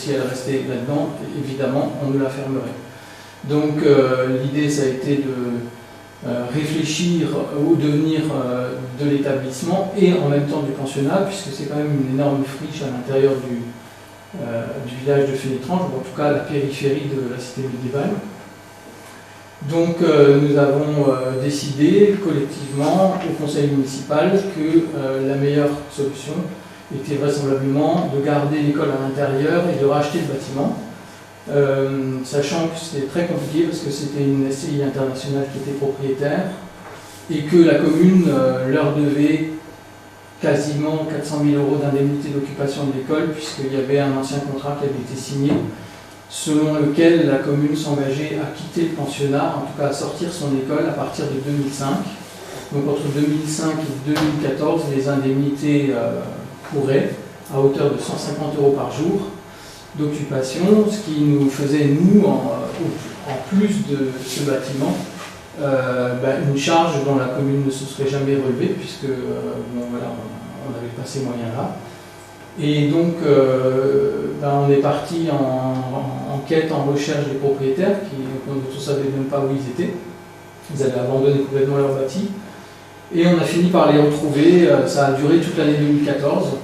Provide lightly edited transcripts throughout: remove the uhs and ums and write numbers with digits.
si elle restait là-dedans, évidemment, on nous la fermerait. Donc l'idée, ça a été de réfléchir au devenir de l'établissement et en même temps du pensionnat, puisque c'est quand même une énorme friche à l'intérieur du village de Fénétrange, ou en tout cas la périphérie de la cité médiévale. Donc nous avons décidé collectivement au conseil municipal que la meilleure solution était vraisemblablement de garder l'école à l'intérieur et de racheter le bâtiment, sachant que c'était très compliqué parce que c'était une SCI internationale qui était propriétaire et que la commune leur devait quasiment 400 000 € d'indemnité d'occupation de l'école, puisqu'il y avait un ancien contrat qui avait été signé selon lequel la commune s'engageait à quitter le pensionnat, en tout cas à sortir son école à partir de 2005. Donc entre 2005 et 2014, les indemnités couraient à hauteur de 150 € par jour d'occupation, ce qui nous faisait, nous, en plus de ce bâtiment, une charge dont la commune ne se serait jamais relevée, puisque voilà, on avait pas ces moyens-là. Et donc, on est parti en quête, en recherche des propriétaires, dont on ne savait même pas où ils étaient. Ils avaient abandonné complètement leur bâti. Et on a fini par les retrouver. Ça a duré toute l'année 2014.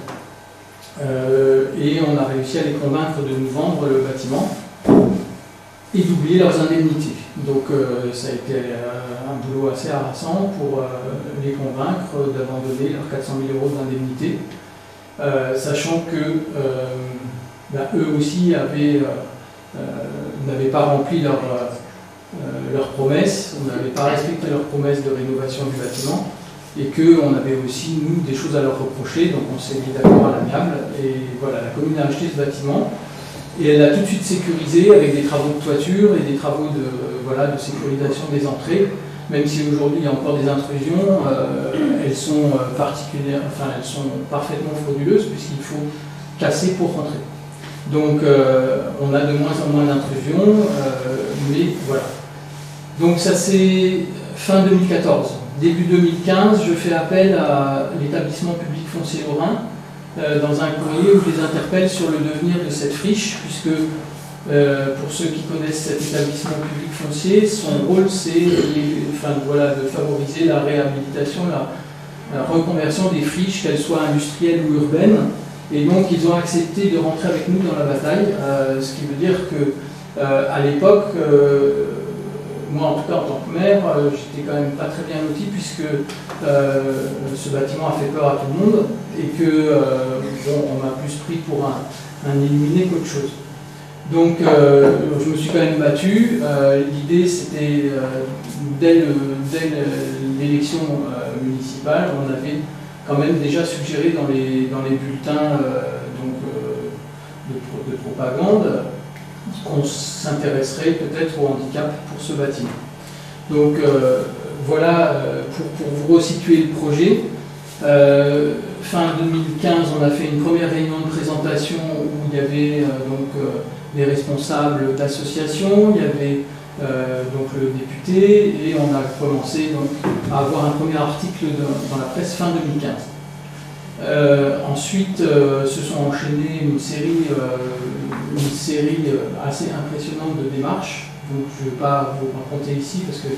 Et on a réussi à les convaincre de nous vendre le bâtiment et d'oublier leurs indemnités. Donc ça a été un boulot assez harassant pour les convaincre d'abandonner leurs 400 000 € d'indemnités, sachant que eux aussi n'avaient pas rempli leurs promesses, on n'avait pas respecté leurs promesses de rénovation du bâtiment, et qu'on avait aussi, nous, des choses à leur reprocher, donc on s'est mis d'accord à l'amiable, et voilà, la commune a acheté ce bâtiment, et elle l'a tout de suite sécurisé avec des travaux de toiture et des travaux de sécurisation des entrées, même si aujourd'hui il y a encore des intrusions, elles sont elles sont parfaitement frauduleuses puisqu'il faut casser pour rentrer. Donc on a de moins en moins d'intrusions, mais voilà. Donc ça c'est fin 2014. Début 2015, je fais appel à l'établissement public foncier lorrain dans un courrier où je les interpelle sur le devenir de cette friche, puisque pour ceux qui connaissent cet établissement public foncier, son rôle c'est de favoriser la réhabilitation, la reconversion des friches, qu'elles soient industrielles ou urbaines. Et donc ils ont accepté de rentrer avec nous dans la bataille, ce qui veut dire que à l'époque, moi en tout cas en tant que maire, j'étais quand même pas très bien loti, puisque ce bâtiment a fait peur à tout le monde et que on m'a plus pris pour un illuminé qu'autre chose. Donc je me suis quand même battu. L'idée c'était, dès l'élection municipale, on avait quand même déjà suggéré dans les bulletins de propagande qu'on s'intéresserait peut-être au handicap pour ce bâtiment. Donc voilà, pour vous resituer le projet, fin 2015, on a fait une première réunion de présentation où il y avait les responsables d'associations, il y avait le député, et on a commencé à avoir un premier article dans la presse fin 2015. Ensuite se sont enchaînées une série assez impressionnante de démarches, donc je ne vais pas vous raconter ici parce que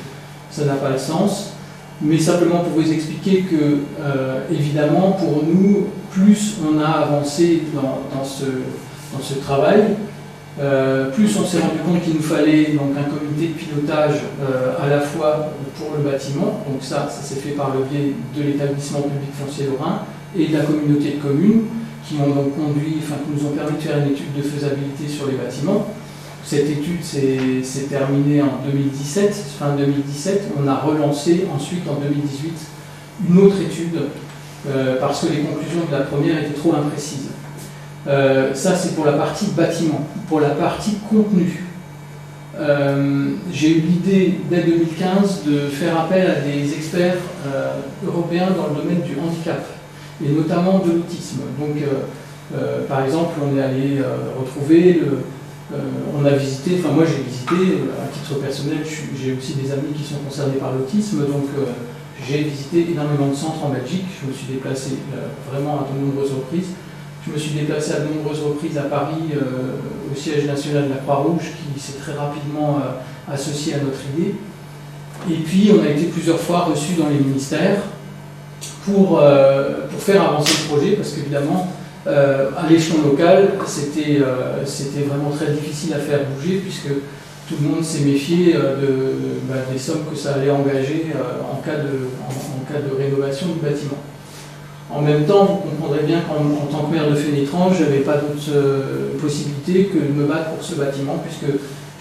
ça n'a pas le sens, mais simplement pour vous expliquer que évidemment pour nous, plus on a avancé dans ce travail, plus on s'est rendu compte qu'il nous fallait donc un comité de pilotage à la fois pour le bâtiment, donc ça s'est fait par le biais de l'établissement public foncier lorrain et de la communauté de communes qui nous ont permis de faire une étude de faisabilité sur les bâtiments. Cette étude s'est terminée en 2017, fin 2017. On a relancé ensuite en 2018 une autre étude parce que les conclusions de la première étaient trop imprécises. Ça c'est pour la partie bâtiment. Pour la partie contenu, j'ai eu l'idée dès 2015 de faire appel à des experts européens dans le domaine du handicap et notamment de l'autisme. Donc par exemple on est allé retrouver on a visité, moi j'ai visité à titre personnel, j'ai aussi des amis qui sont concernés par l'autisme, donc j'ai visité énormément de centres en Belgique, je me suis déplacé vraiment à de nombreuses reprises. Je me suis déplacé à de nombreuses reprises à Paris, au siège national de la Croix-Rouge, qui s'est très rapidement associé à notre idée. Et puis, on a été plusieurs fois reçus dans les ministères pour faire avancer le projet, parce qu'évidemment, à l'échelon local, c'était vraiment très difficile à faire bouger, puisque tout le monde s'est méfié des sommes que ça allait engager en cas de rénovation du bâtiment. En même temps, vous comprendrez bien qu'en tant que maire de Fénétrange, je n'avais pas d'autre possibilité que de me battre pour ce bâtiment, puisque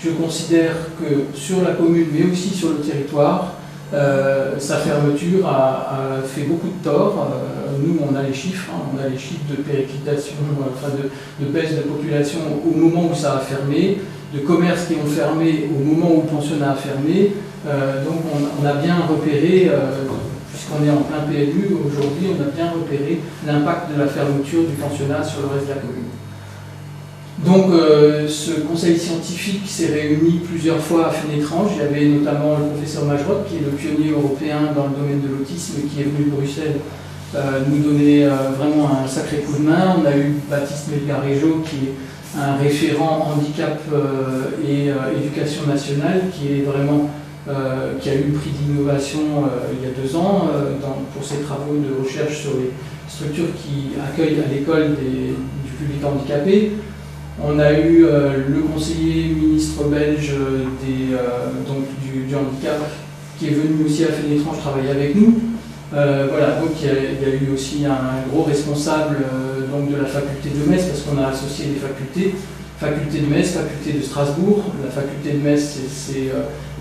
je considère que sur la commune, mais aussi sur le territoire, sa fermeture a fait beaucoup de tort. Nous, on a les chiffres, on a les chiffres de périclitation, de baisse de population au moment où ça a fermé, de commerces qui ont fermé au moment où le pensionnat a fermé. Donc on a bien repéré, puisqu'on est en plein PLU, aujourd'hui on a bien repéré l'impact de la fermeture du pensionnat sur le reste de la commune. Donc ce conseil scientifique s'est réuni plusieurs fois à Fénétrange. Il y avait notamment le professeur Majrot, qui est le pionnier européen dans le domaine de l'autisme, qui est venu de Bruxelles nous donner vraiment un sacré coup de main. On a eu Baptiste Melgarejo, qui est un référent handicap et éducation nationale, qui est vraiment qui a eu le prix d'innovation il y a 2 ans pour ses travaux de recherche sur les structures qui accueillent à l'école du public handicapé. On a eu le conseiller ministre belge du handicap qui est venu aussi à Fénétrange travailler avec nous. Voilà, donc il y a eu aussi un gros responsable donc de la faculté de Metz, parce qu'on a associé des faculté de Metz, faculté de Strasbourg. La faculté de Metz, c'est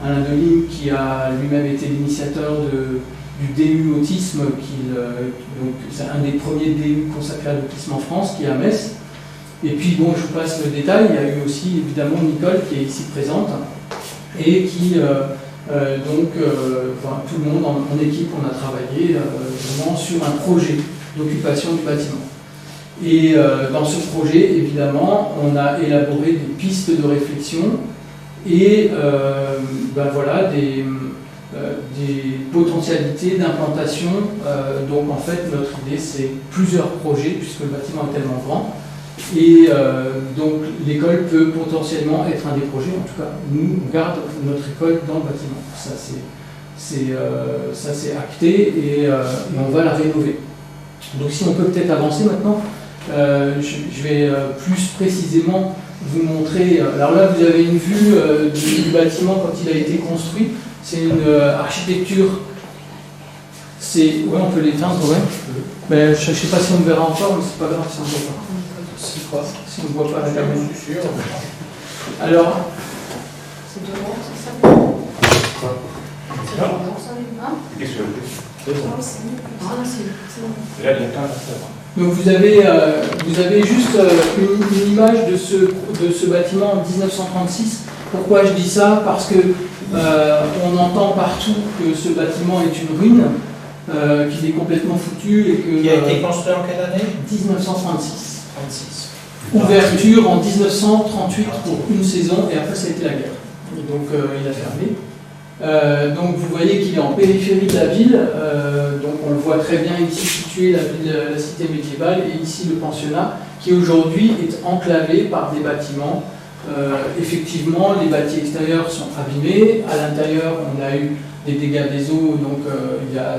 Alain Deligne qui a lui-même été l'initiateur du DU autisme, donc c'est un des premiers DU consacrés à l'autisme en France, qui est à Metz. Et puis bon, je vous passe le détail, il y a eu aussi évidemment Nicole qui est ici présente, et qui tout le monde en équipe, on a travaillé vraiment sur un projet d'occupation du bâtiment. Et dans ce projet, évidemment, on a élaboré des pistes de réflexion et des potentialités d'implantation. Donc en fait, notre idée, c'est plusieurs projets, puisque le bâtiment est tellement grand. Et donc l'école peut potentiellement être un des projets. En tout cas, nous, on garde notre école dans le bâtiment. Ça, c'est acté et on va la rénover. Donc si on peut peut-être avancer maintenant, je vais plus précisément vous montrer. Alors là, vous avez une vue du bâtiment quand il a été construit. C'est une architecture. Ouais, on peut l'éteindre, ouais. Mais je ne sais pas si on me verra encore, mais c'est pas grave si on ne voit pas. Si on ne voit pas la caméra. Alors. C'est devant, c'est ça? Quoi? C'est devant, ça? Qu'est-ce que donc vous avez juste une image de ce bâtiment en 1936. Pourquoi je dis ça? Parce que on entend partout que ce bâtiment est une ruine, qu'il est complètement foutu et que. Qui a été construit en quelle année? 1936. 36. Ouverture en 1938 pour une saison et après ça a été la guerre. Et donc il a fermé. Donc vous voyez qu'il est en périphérie de la ville, donc on le voit très bien ici situé la cité médiévale et ici le pensionnat qui aujourd'hui est enclavé par des bâtiments. Effectivement, les bâtis extérieurs sont abîmés, à l'intérieur on a eu des dégâts des eaux, donc il y a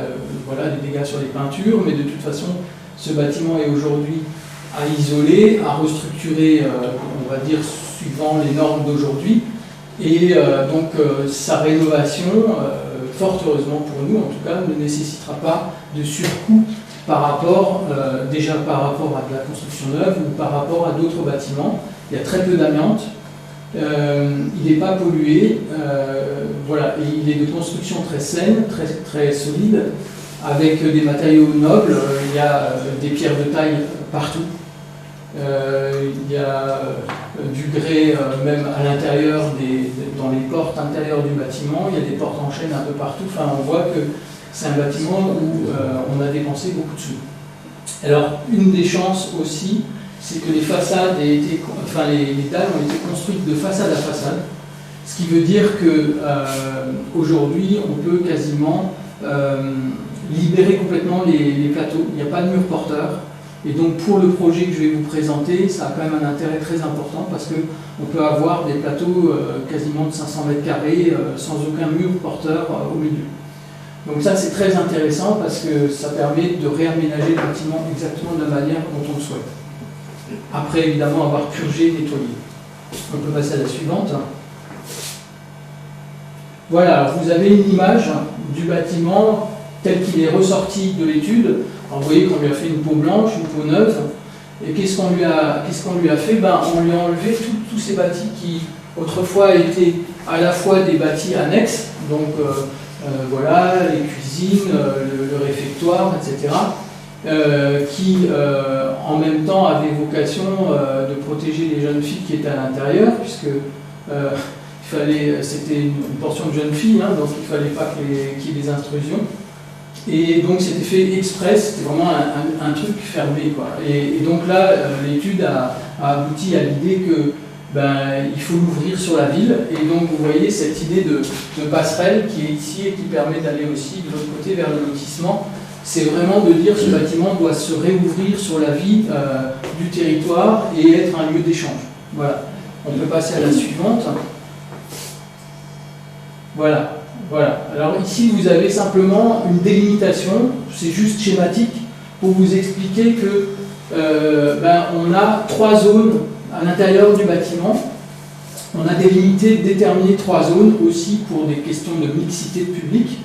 des dégâts sur les peintures, mais de toute façon ce bâtiment est aujourd'hui à isoler, à restructurer, on va dire suivant les normes d'aujourd'hui. Et donc sa rénovation, fort heureusement pour nous en tout cas, ne nécessitera pas de surcoût par rapport à de la construction neuve ou par rapport à d'autres bâtiments. Il y a très peu d'amiante, il n'est pas pollué, et il est de construction très saine, très, très solide, avec des matériaux nobles. Il y a des pierres de taille partout. Il y a du grès même à l'intérieur, dans les portes intérieures du bâtiment, il y a des portes en chaîne un peu partout. Enfin, on voit que c'est un bâtiment où on a dépensé beaucoup de sous. Alors, une des chances aussi, c'est que les façades les dalles ont été construites de façade à façade, ce qui veut dire que aujourd'hui, on peut quasiment libérer complètement les plateaux. Il n'y a pas de mur porteur. Et donc pour le projet que je vais vous présenter, ça a quand même un intérêt très important parce qu'on peut avoir des plateaux quasiment de 500 mètres carrés sans aucun mur porteur au milieu. Donc ça c'est très intéressant parce que ça permet de réaménager le bâtiment exactement de la manière dont on le souhaite. Après évidemment avoir purgé, nettoyé. On peut passer à la suivante. Voilà, alors vous avez une image du bâtiment tel qu'il est ressorti de l'étude. Alors vous voyez qu'on lui a fait une peau blanche, une peau neuve. Et qu'est-ce qu'on lui a fait? On lui a enlevé tous ces bâtis qui autrefois étaient à la fois des bâtis annexes, donc voilà, les cuisines, le réfectoire, etc., qui en même temps avaient vocation de protéger les jeunes filles qui étaient à l'intérieur, puisque c'était une portion de jeunes filles, hein, donc il ne fallait pas qu'il y ait des intrusions. Et donc c'était fait exprès, c'était vraiment un truc fermé, quoi. Et donc là, l'étude a abouti à l'idée que il faut l'ouvrir sur la ville. Et donc vous voyez cette idée de passerelle qui est ici et qui permet d'aller aussi de l'autre côté vers le lotissement. C'est vraiment de dire que ce bâtiment doit se réouvrir sur la vie du territoire et être un lieu d'échange. Voilà. On peut passer à la suivante. Voilà. Voilà. Alors ici, vous avez simplement une délimitation, c'est juste schématique, pour vous expliquer que on a 3 zones à l'intérieur du bâtiment. On a déterminé 3 zones aussi pour des questions de mixité de public.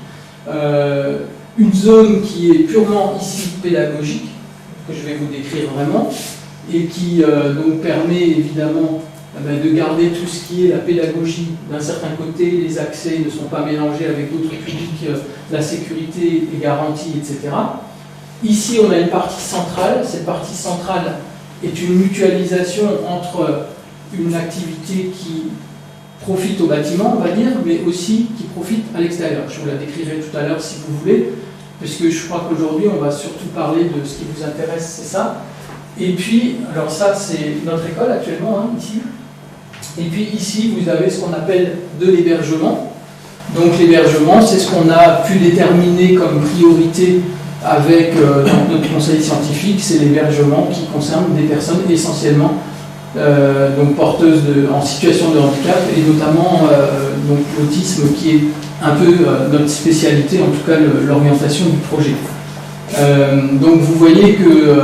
Une zone qui est purement ici pédagogique, que je vais vous décrire vraiment, et qui donc permet évidemment de garder tout ce qui est la pédagogie d'un certain côté, les accès ne sont pas mélangés avec d'autres publics, la sécurité est garantie, etc. Ici, on a une partie centrale. Cette partie centrale est une mutualisation entre une activité qui profite au bâtiment, on va dire, mais aussi qui profite à l'extérieur. Je vous la décrirai tout à l'heure si vous voulez, puisque je crois qu'aujourd'hui, on va surtout parler de ce qui vous intéresse, c'est ça. Et puis, alors ça, c'est notre école actuellement, hein, ici. Et puis ici, vous avez ce qu'on appelle de l'hébergement. Donc l'hébergement, c'est ce qu'on a pu déterminer comme priorité avec notre conseil scientifique, c'est l'hébergement qui concerne des personnes essentiellement donc porteuses en situation de handicap et notamment donc l'autisme qui est un peu notre spécialité, en tout cas l'orientation du projet. Donc vous voyez que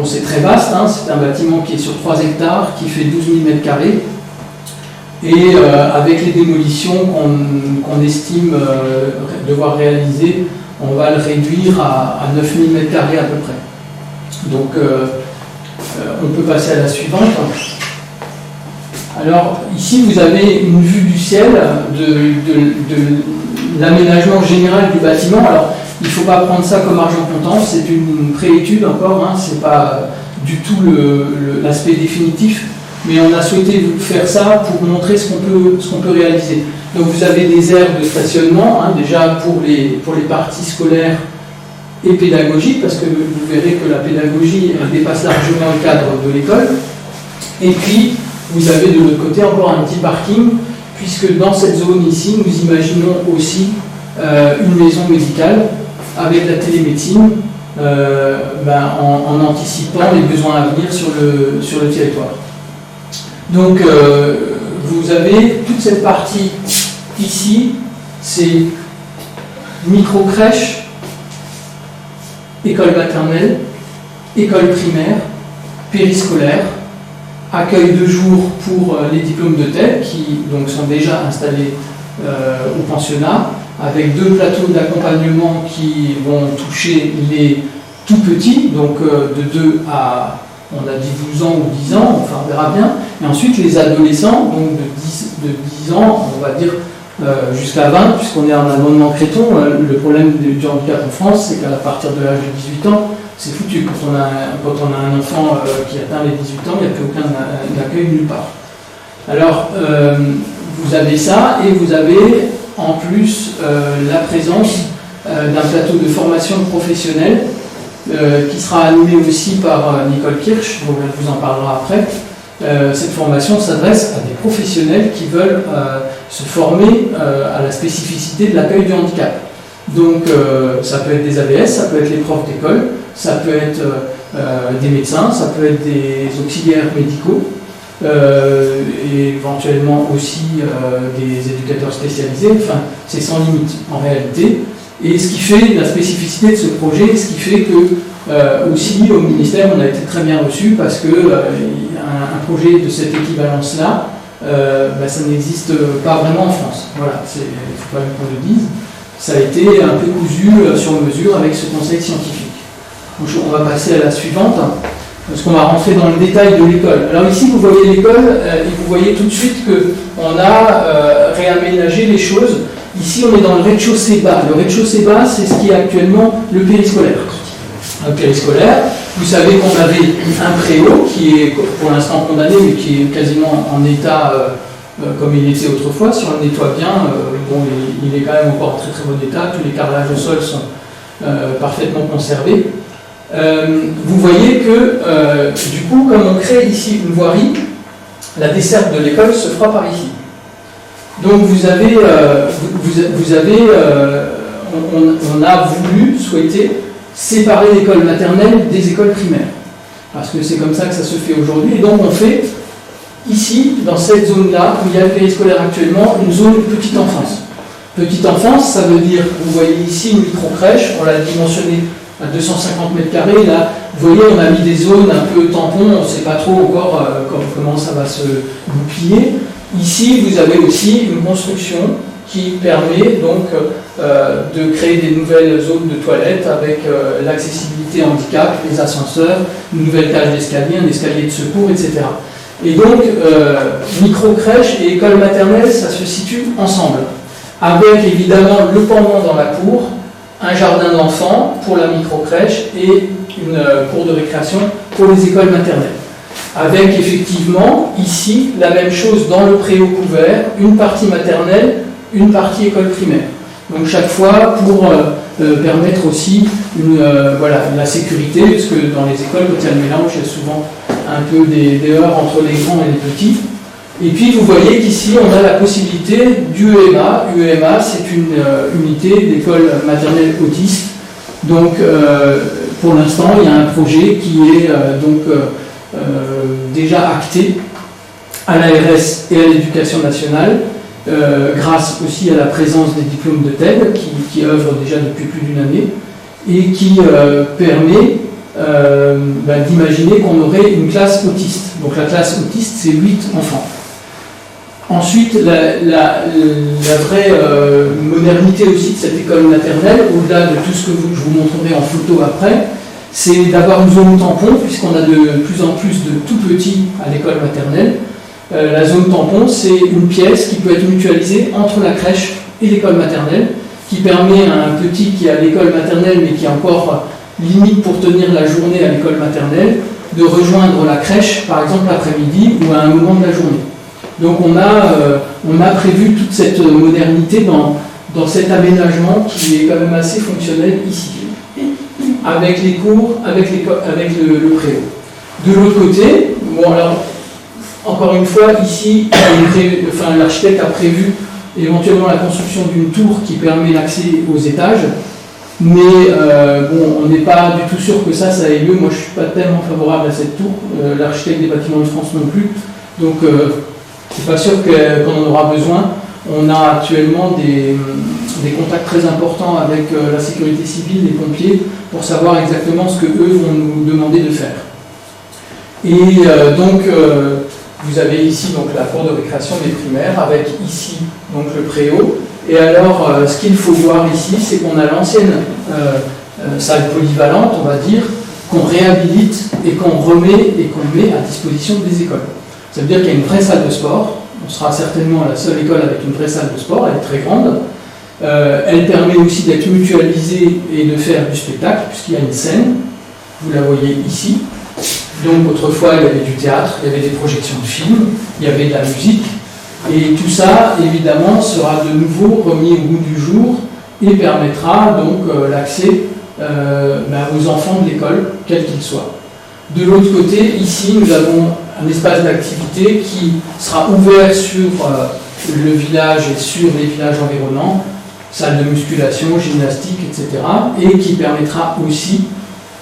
c'est très vaste, hein, c'est un bâtiment qui est sur 3 hectares, qui fait 12 000 m². Et avec les démolitions qu'on estime devoir réaliser, on va le réduire à 9 000 m² à peu près. Donc on peut passer à la suivante. Alors ici vous avez une vue du ciel de l'aménagement général du bâtiment. Alors il ne faut pas prendre ça comme argent comptant, c'est une préétude encore, hein, c'est pas du tout l'aspect définitif. Mais on a souhaité vous faire ça pour montrer ce qu'on peut réaliser. Donc vous avez des aires de stationnement, hein, déjà pour les parties scolaires et pédagogiques, parce que vous verrez que la pédagogie elle dépasse largement le cadre de l'école. Et puis vous avez de l'autre côté encore un petit parking, puisque dans cette zone ici, nous imaginons aussi une maison médicale avec la télémédecine, en anticipant les besoins à venir sur le territoire. Donc, vous avez toute cette partie ici, c'est micro-crèche, école maternelle, école primaire, périscolaire, accueil de jour pour les diplômes de tête qui donc, sont déjà installés au pensionnat, avec 2 plateaux d'accompagnement qui vont toucher les tout petits, donc de 2 à... on a dit 12 ans ou 10 ans, enfin on verra bien. Et ensuite les adolescents, donc de 10 ans, on va dire jusqu'à 20, puisqu'on est en abonnement Créton. Le problème du handicap en France, c'est qu'à partir de l'âge de 18 ans, c'est foutu. Quand on a un enfant qui atteint les 18 ans, il n'y a plus aucun accueil nulle part. Alors, vous avez ça, et vous avez en plus la présence d'un plateau de formation professionnelle qui sera animé aussi par Nicole Kirsch, dont elle vous en parlera après. Cette formation s'adresse à des professionnels qui veulent se former à la spécificité de l'accueil du handicap. Donc ça peut être des AVS, ça peut être les profs d'école, ça peut être des médecins, ça peut être des auxiliaires médicaux, et éventuellement aussi des éducateurs spécialisés. Enfin, c'est sans limite en réalité. Et ce qui fait la spécificité de ce projet, ce qui fait que aussi au ministère on a été très bien reçu parce que un projet de cette équivalence-là, ça n'existe pas vraiment en France. Voilà, il faut quand même qu'on le dise. Ça a été un peu cousu sur mesure avec ce conseil scientifique. Donc, on va passer à la suivante, parce qu'on va rentrer dans le détail de l'école. Alors ici, vous voyez l'école, et vous voyez tout de suite qu'on a réaménagé les choses. Ici, on est dans le rez-de-chaussée bas. Le rez-de-chaussée bas, c'est ce qui est actuellement le périscolaire. Le périscolaire, vous savez qu'on avait un préau qui est pour l'instant condamné, mais qui est quasiment en état comme il était autrefois. Si on le nettoie bien, il est quand même encore en très très bon état. Tous les carrelages au sol sont parfaitement conservés. Vous voyez que, du coup, comme on crée ici une voirie, la desserte de l'école se fera par ici. Donc on a voulu, souhaiter, séparer l'école maternelle des écoles primaires. Parce que c'est comme ça que ça se fait aujourd'hui. Et donc on fait, ici, dans cette zone-là, où il y a le périscolaire actuellement, une zone petite enfance. Petite enfance, ça veut dire, vous voyez ici une micro-crèche, on l'a dimensionné à 250 mètres carrés. Là, vous voyez, on a mis des zones un peu tampons, on ne sait pas trop encore comment ça va se goupiller. Ici, vous avez aussi une construction qui permet donc de créer des nouvelles zones de toilettes avec l'accessibilité handicap, les ascenseurs, une nouvelle cage d'escalier, un escalier de secours, etc. Et donc, micro-crèche et école maternelle, ça se situe ensemble, avec évidemment le pendant dans la cour, un jardin d'enfants pour la micro-crèche et une cour de récréation pour les écoles maternelles. Avec effectivement, ici, la même chose dans le préau couvert, une partie maternelle, une partie école primaire. Donc chaque fois pour permettre aussi la sécurité, parce que dans les écoles, quand il y a le mélange, il y a souvent un peu des heurts entre les grands et les petits. Et puis vous voyez qu'ici, on a la possibilité du UEMA. UEMA, c'est une unité d'école maternelle autiste. Donc pour l'instant, il y a un projet qui est déjà acté à l'ARS et à l'Éducation nationale, grâce aussi à la présence des diplômes de TED qui œuvrent déjà depuis plus d'une année et qui permet d'imaginer qu'on aurait une classe autiste. Donc la classe autiste, c'est 8 enfants. Ensuite, la vraie modernité aussi de cette école maternelle, au-delà de tout ce que je vous montrerai en photo après, c'est d'avoir une zone tampon, puisqu'on a de plus en plus de tout petits à l'école maternelle. La zone tampon, c'est une pièce qui peut être mutualisée entre la crèche et l'école maternelle, qui permet à un petit qui est à l'école maternelle, mais qui est encore limite pour tenir la journée à l'école maternelle, de rejoindre la crèche, par exemple l'après-midi ou à un moment de la journée. Donc on a prévu toute cette modernité dans cet aménagement qui est quand même assez fonctionnel ici, avec les cours, avec le préau. De l'autre côté, alors, encore une fois, ici, l'architecte a prévu éventuellement la construction d'une tour qui permet l'accès aux étages, mais on n'est pas du tout sûr que ça ait lieu. Moi, je ne suis pas tellement favorable à cette tour, l'architecte des bâtiments de France non plus, donc je ne suis pas sûr qu'on en aura besoin. On a actuellement des contacts très importants avec la sécurité civile, les pompiers, pour savoir exactement ce qu'eux vont nous demander de faire. Et vous avez ici donc, la cour de récréation des primaires, avec ici donc, le préau. Et alors, ce qu'il faut voir ici, c'est qu'on a l'ancienne salle polyvalente, on va dire, qu'on réhabilite et qu'on remet et qu'on met à disposition des écoles. Ça veut dire qu'il y a une vraie salle de sport. On sera certainement la seule école avec une vraie salle de sport, elle est très grande. Elle permet aussi d'être mutualisée et de faire du spectacle, puisqu'il y a une scène, vous la voyez ici. Donc autrefois, il y avait du théâtre, il y avait des projections de films, il y avait de la musique, et tout ça, évidemment, sera de nouveau remis au goût du jour et permettra donc l'accès aux enfants de l'école, quels qu'ils soient. De l'autre côté, ici, nous avons un espace d'activité qui sera ouvert sur le village et sur les villages environnants, salle de musculation, gymnastique, etc., et qui permettra aussi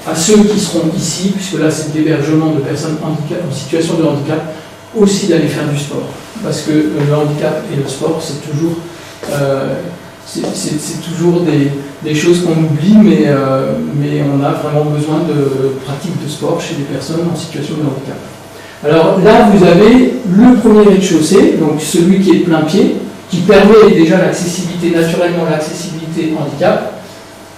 à ceux qui seront ici, puisque là c'est de l'hébergement de personnes en situation de handicap, aussi d'aller faire du sport. Parce que le handicap et le sport, c'est toujours, toujours des choses qu'on oublie, mais on a vraiment besoin de pratiques de sport chez des personnes en situation de handicap. Alors là, vous avez le premier rez-de-chaussée, donc celui qui est de plein pied, qui permet déjà l'accessibilité, naturellement l'accessibilité handicap,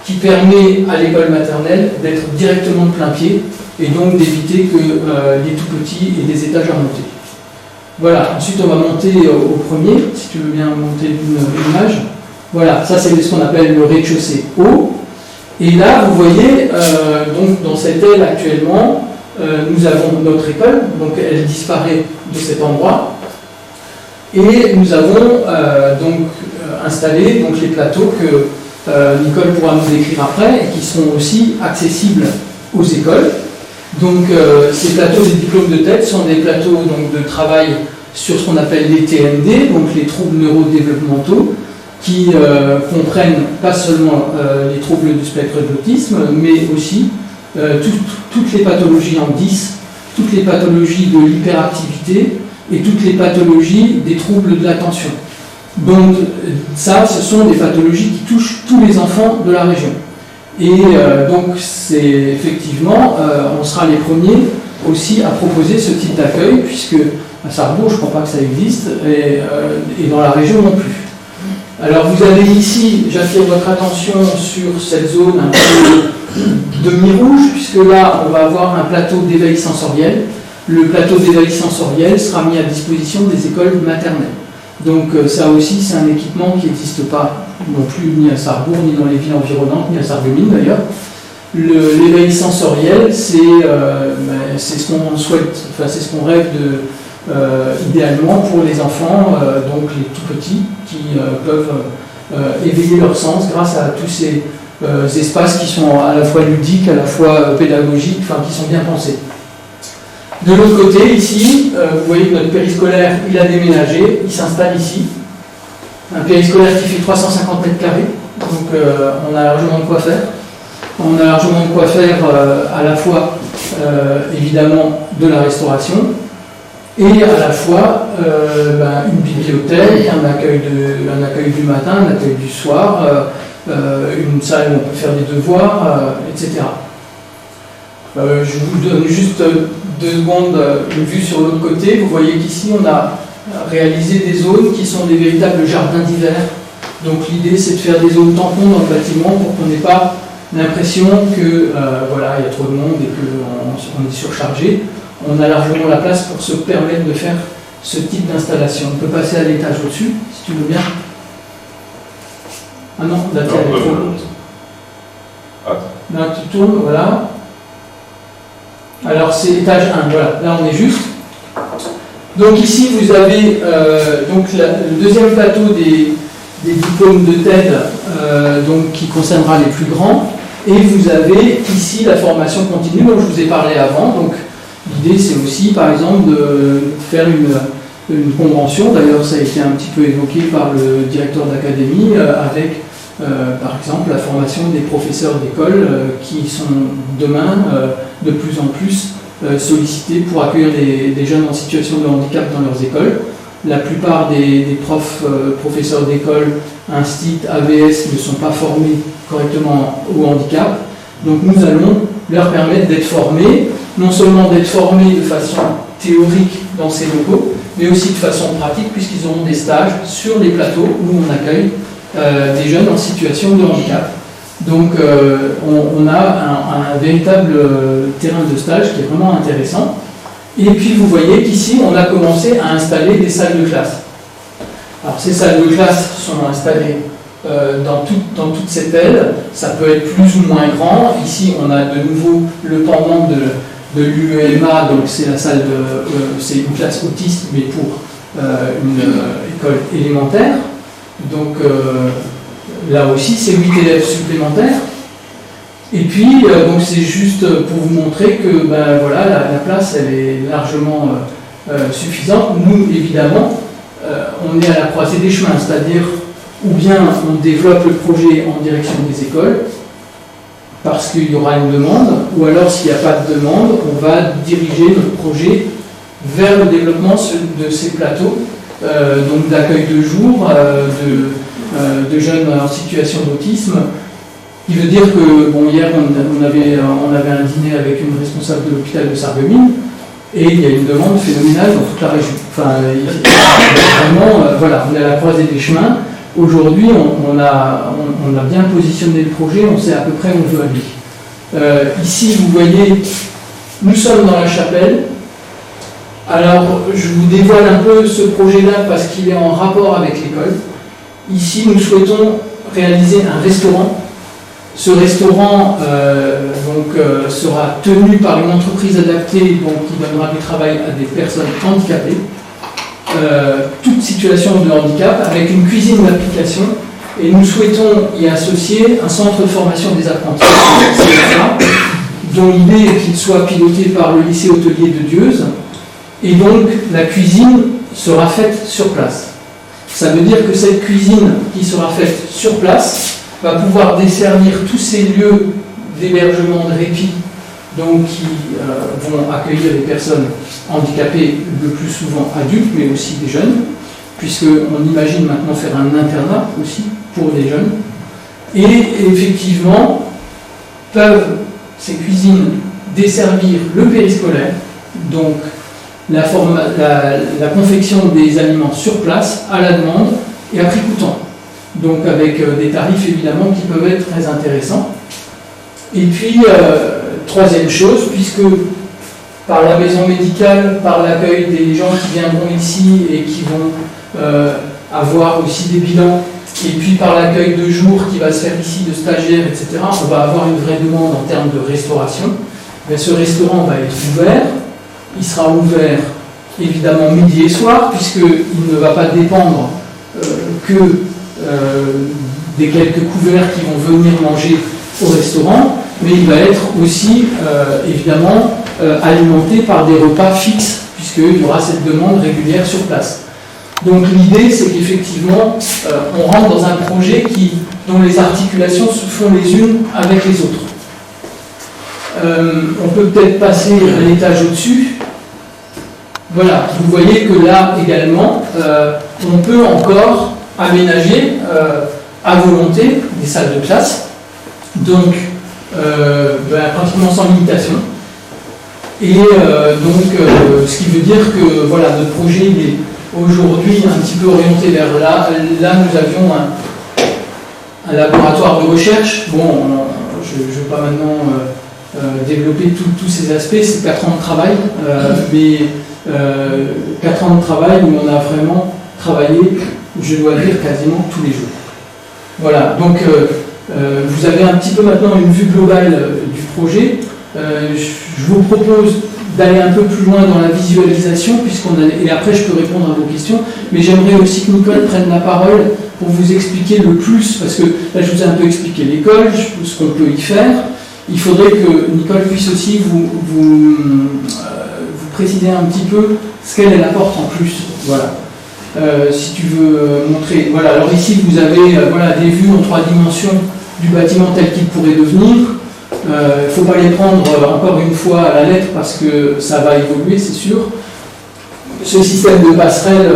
qui permet à l'école maternelle d'être directement de plein pied et donc d'éviter que les tout petits aient des étages à monter. Voilà, ensuite on va monter au premier, si tu veux bien monter une image. Voilà, ça c'est ce qu'on appelle le rez-de-chaussée haut. Et là, vous voyez, donc dans cette aile actuellement, nous avons notre école, donc elle disparaît de cet endroit. Et nous avons installé donc, les plateaux que Nicole pourra nous décrire après, et qui seront aussi accessibles aux écoles. Donc ces plateaux des diplômes de tête sont des plateaux donc, de travail sur ce qu'on appelle les TND, donc les troubles neurodéveloppementaux, qui comprennent pas seulement les troubles du spectre de l'autisme, mais aussi toutes les pathologies en 10, toutes les pathologies de l'hyperactivité et toutes les pathologies des troubles de l'attention. Donc ça, ce sont des pathologies qui touchent tous les enfants de la région. Et donc c'est effectivement, on sera les premiers aussi à proposer ce type d'accueil, puisque à Sarrebourg, je ne crois pas que ça existe, et dans la région non plus. Alors vous avez ici, j'attire votre attention sur cette zone un peu demi-rouge, puisque là on va avoir un plateau d'éveil sensoriel. Le plateau d'éveil sensoriel sera mis à disposition des écoles maternelles. Donc ça aussi c'est un équipement qui n'existe pas non plus ni à Sarrebourg, ni dans les villes environnantes, ni à Sarreguemines d'ailleurs. L'éveil sensoriel, c'est ce qu'on souhaite, enfin c'est ce qu'on rêve de, idéalement pour les enfants, donc les tout petits, qui peuvent éveiller leur sens grâce à tous ces espaces qui sont à la fois ludiques, à la fois pédagogiques, enfin qui sont bien pensés. De l'autre côté, ici, vous voyez que notre périscolaire, il a déménagé, il s'installe ici. Un périscolaire qui fait 350 mètres carrés, donc on a largement de quoi faire. On a largement de quoi faire à la fois, évidemment, de la restauration, et à la fois une bibliothèque, un accueil du matin, un accueil du soir, une salle où on peut faire des devoirs, etc. Je vous donne juste 2 secondes une vue sur l'autre côté. Vous voyez qu'ici on a réalisé des zones qui sont des véritables jardins d'hiver. Donc l'idée c'est de faire des zones tampons dans le bâtiment pour qu'on n'ait pas l'impression que voilà, il y a trop de monde et qu'on est surchargé. On a largement la place pour se permettre de faire ce type d'installation. On peut passer à l'étage au-dessus, si tu veux bien. Ah non, là tu es trop haute. Là tu tournes, voilà. Alors c'est étage 1, voilà, là on est juste. Donc ici vous avez donc le deuxième plateau des diplômes de TED donc, qui concernera les plus grands. Et vous avez ici la formation continue dont je vous ai parlé avant. Donc l'idée c'est aussi par exemple de faire une convention, d'ailleurs ça a été un petit peu évoqué par le directeur d'académie, avec par exemple la formation des professeurs d'école qui sont demain de plus en plus sollicités pour accueillir des jeunes en situation de handicap dans leurs écoles. La plupart des professeurs d'école, Instit, AVS ne sont pas formés correctement au handicap. Donc nous allons leur permettre d'être formés, non seulement d'être formés de façon théorique dans ces locaux, mais aussi de façon pratique puisqu'ils auront des stages sur les plateaux où on accueille des jeunes en situation de handicap. Donc on a un véritable terrain de stage qui est vraiment intéressant. Et puis vous voyez qu'ici on a commencé à installer des salles de classe. Alors ces salles de classe sont installées dans toute cette aile, ça peut être plus ou moins grand. Ici on a de nouveau le pendant de l'UEMA, donc c'est la salle c'est une classe autiste mais pour une école élémentaire. Donc là aussi c'est 8 élèves supplémentaires. Et puis donc c'est juste pour vous montrer que ben, voilà, la place elle est largement suffisante. Nous évidemment on est à la croisée des chemins, c'est-à-dire ou bien on développe le projet en direction des écoles, parce qu'il y aura une demande, ou alors s'il n'y a pas de demande, on va diriger notre projet vers le développement de ces plateaux, donc d'accueil de jour, de jeunes en situation d'autisme. Il veut dire que, bon, hier on avait un dîner avec une responsable de l'hôpital de Sarreguemines, et il y a une demande phénoménale dans toute la région. Enfin, vraiment, voilà, on est à la croisée des chemins. Aujourd'hui, on a bien positionné le projet, on sait à peu près où on veut aller. Ici, vous voyez, nous sommes dans la chapelle. Alors, je vous dévoile un peu ce projet-là parce qu'il est en rapport avec l'école. Ici, nous souhaitons réaliser un restaurant. Ce restaurant sera tenu par une entreprise adaptée donc, qui donnera du travail à des personnes handicapées. Toute situation de handicap avec une cuisine d'application et nous souhaitons y associer un centre de formation des apprentis dont l'idée est qu'il soit piloté par le lycée hôtelier de Dieuze et donc la cuisine sera faite sur place. Ça veut dire que cette cuisine qui sera faite sur place va pouvoir desservir tous ces lieux d'hébergement, de répit donc qui vont accueillir des personnes handicapés, le plus souvent adultes, mais aussi des jeunes, puisqu'on imagine maintenant faire un internat aussi pour les jeunes. Et effectivement, peuvent ces cuisines desservir le périscolaire, donc la confection des aliments sur place, à la demande et à prix coûtant. Donc avec des tarifs évidemment qui peuvent être très intéressants. Et puis, troisième chose, puisque par la maison médicale, par l'accueil des gens qui viendront ici et qui vont avoir aussi des bilans, et puis par l'accueil de jour qui va se faire ici de stagiaires, etc., on va avoir une vraie demande en termes de restauration. Mais ce restaurant va être ouvert, il sera ouvert évidemment midi et soir, puisqu'il ne va pas dépendre des quelques couverts qui vont venir manger au restaurant, mais il va être aussi évidemment alimenté par des repas fixes, puisqu'il y aura cette demande régulière sur place. Donc l'idée, c'est qu'effectivement, on rentre dans un projet dont les articulations se font les unes avec les autres. On peut peut-être passer à l'étage au-dessus. Voilà, vous voyez que là également, on peut encore aménager à volonté des salles de classe, donc pratiquement sans limitation. Et ce qui veut dire que voilà, notre projet il est aujourd'hui un petit peu orienté vers là. Là, nous avions un laboratoire de recherche. Bon, je ne vais pas maintenant développer tous ces aspects, c'est 4 ans de travail, mais 4 ans de travail où on a vraiment travaillé, je dois dire, quasiment tous les jours. Voilà, donc vous avez un petit peu maintenant une vue globale du projet. Je vous propose d'aller un peu plus loin dans la visualisation, et après je peux répondre à vos questions, mais j'aimerais aussi que Nicole prenne la parole pour vous expliquer le plus, parce que là je vous ai un peu expliqué l'école, ce qu'on peut y faire. Il faudrait que Nicole puisse aussi vous préciser un petit peu ce qu'elle apporte en plus. Voilà. Si tu veux montrer. Voilà, alors ici vous avez des vues en 3 dimensions du bâtiment tel qu'il pourrait devenir. Il ne faut pas les prendre encore une fois à la lettre parce que ça va évoluer, c'est sûr. Ce système de passerelle,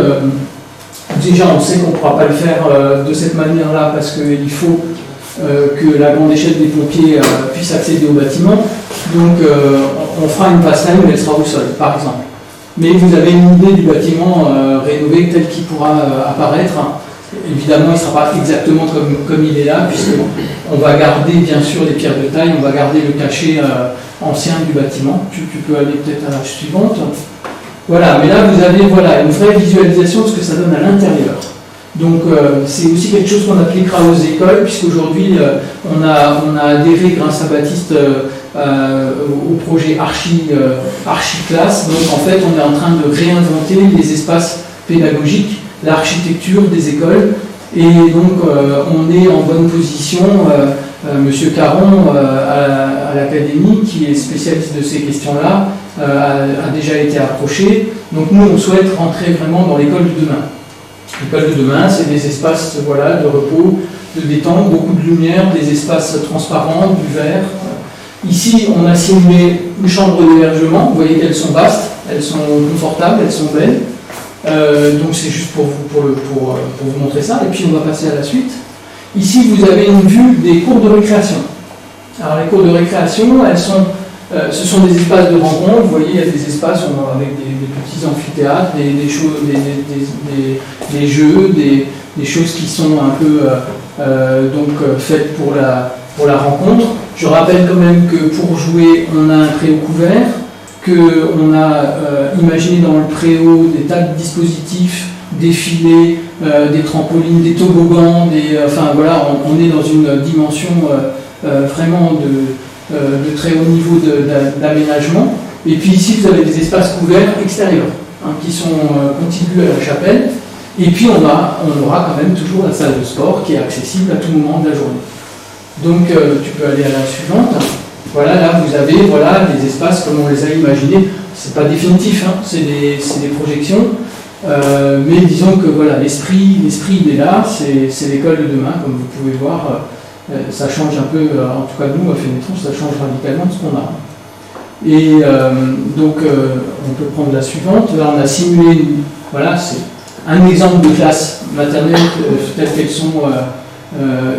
déjà on sait qu'on ne pourra pas le faire de cette manière-là parce qu'il faut que la grande échelle des pompiers puisse accéder au bâtiment. Donc on fera une passerelle où elle sera au sol, par exemple. Mais vous avez une idée du bâtiment rénové tel qu'il pourra apparaître. Évidemment, il ne sera pas exactement comme il est là, puisqu'on va garder bien sûr les pierres de taille, on va garder le cachet ancien du bâtiment. Tu peux aller peut-être à la page suivante. Voilà, mais là vous avez une vraie visualisation de ce que ça donne à l'intérieur. Donc c'est aussi quelque chose qu'on appliquera aux écoles, puisqu'aujourd'hui on a adhéré grâce à Baptiste au projet Archiclasse. Donc en fait on est en train de réinventer les espaces pédagogiques, l'architecture des écoles, et donc on est en bonne position. Monsieur Caron à l'académie, qui est spécialiste de ces questions-là, a déjà été approché. Donc nous on souhaite rentrer vraiment dans l'école de demain. L'école de demain, c'est des espaces voilà, de repos, de détente, beaucoup de lumière, des espaces transparents, du vert. Ici, on a simulé une chambre d'hébergement. Vous voyez qu'elles sont vastes, elles sont confortables, elles sont belles. Donc c'est juste pour vous montrer ça. Et puis on va passer à la suite. Ici, vous avez une vue des cours de récréation. Alors les cours de récréation, ce sont des espaces de rencontre. Vous voyez, il y a des espaces avec des petits amphithéâtres, des jeux, des choses qui sont un peu faites pour la rencontre. Je rappelle quand même que pour jouer, on a un préau couvert, qu'on a imaginé dans le préau des tas de dispositifs, des filets, des trampolines, des toboggans, on est dans une dimension vraiment de très haut niveau d'aménagement. Et puis ici, vous avez des espaces couverts extérieurs qui sont contigus à la chapelle. Et puis on aura quand même toujours la salle de sport qui est accessible à tout moment de la journée. Donc tu peux aller à la suivante. Voilà, là vous avez les espaces comme on les a imaginés. C'est pas définitif, c'est des projections. Mais disons que l'esprit il est là, c'est l'école de demain, comme vous pouvez voir. Ça change un peu, en tout cas nous à Fenetron, ça change radicalement de ce qu'on a. Et on peut prendre la suivante. Là on a simulé, c'est un exemple de classe maternelle telles qu'elles sont,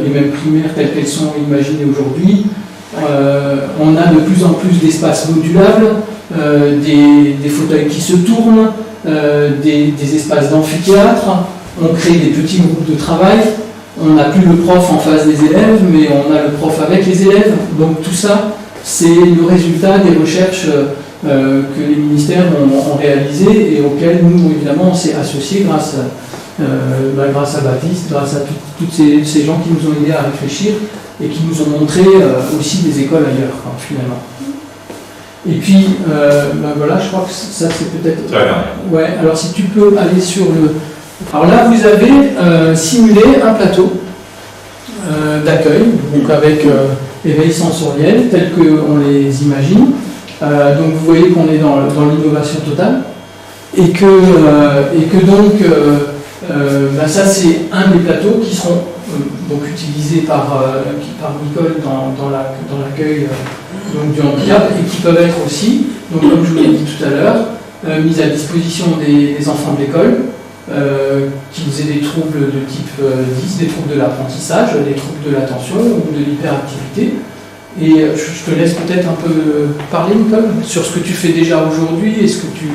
et même primaires telles qu'elles sont imaginées aujourd'hui. On a de plus en plus d'espaces modulables, des fauteuils qui se tournent, des espaces d'amphithéâtre. On crée des petits groupes de travail. On n'a plus le prof en face des élèves, mais on a le prof avec les élèves. Donc tout ça, c'est le résultat des recherches que les ministères ont réalisées et auxquelles nous, évidemment, on s'est associés grâce à Baptiste, grâce à tous ces gens qui nous ont aidés à réfléchir et qui nous ont montré aussi des écoles ailleurs, finalement. Et puis, je crois que ça, c'est peut-être... Ouais, alors si tu peux aller sur le... Alors là, vous avez simulé un plateau d'accueil, donc avec éveil sensoriel, tel qu'on les imagine. Donc vous voyez qu'on est dans l'innovation totale. Et que donc, ça c'est un des plateaux qui seront donc utilisés par Nicole dans l'accueil du handicap et qui peuvent être aussi, donc comme je vous l'ai dit tout à l'heure, mis à disposition des enfants de l'école, qu'ils aient des troubles de type 10, des troubles de l'apprentissage, des troubles de l'attention ou de l'hyperactivité. Et je te laisse peut-être un peu parler, Nicole, sur ce que tu fais déjà aujourd'hui et ce que tu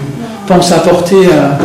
penses apporter à...